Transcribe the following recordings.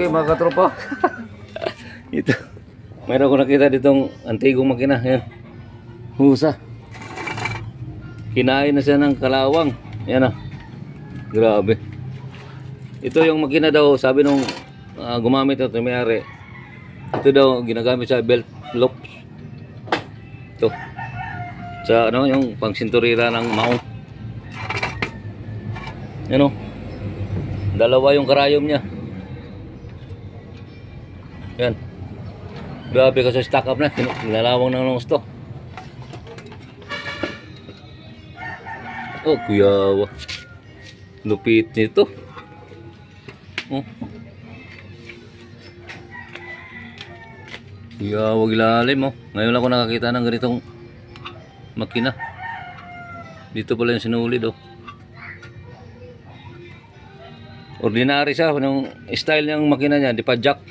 mga katropa. Ito. Mayroon ko nakita ditong antigong makina. Yan. Husa. Kinain na siya ng kalawang. Yan ah. Grabe. Ito yung makina daw, sabi nung gumamit ito, may-ari. Ito daw ginagamit sa belt loop. Ito. Sa ano, yung pangsinturira ng maong. Yan o. Dalawa yung karayom niya. Yan. Grabe kasi stock up na. Nilalawang ng gusto. Oh, kuyawa. Lupit nito. Oh. Kuyawa ilalim oh. Ngayon lang ako nakakita ng ganitong makina. Dito pala yung sinulid oh. Ordinary siya. Yung style niyang makina niya, di pa jack.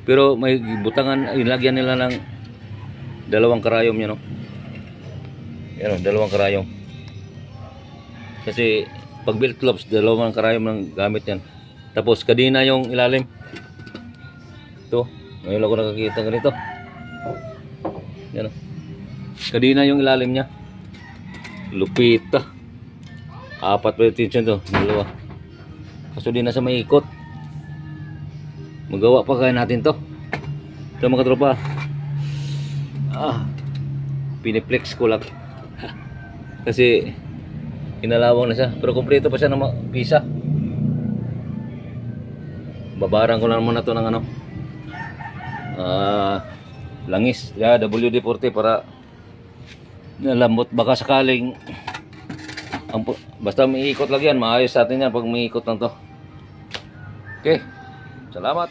Pero may butangan, ilagyan nila ng dalawang karayom yan, no? Yan, dalawang karayom. Kasi pag belt loops, dalawang karayom ng gamit yan. Tapos kadina yung ilalim. Ito, ngayon ako nakakita ganito. Yan, no? Kadina yung ilalim niya. Lupita. Apat pa yung tension to, dalawa. Kaso di na sa may ikot. Magawa pa kaya natin to. Ito mga tropa. Piniplex ko lang. Kasi inalawang na siya. Pero kumpleto pa siya ng pisa. Babaran ko lang muna to ng ano. Langis. Yeah, WD-40 para nalambot. Baka sakaling basta may ikot lang yan. Maayos sa atin yan pag may ikot lang to. Okay. Salamat.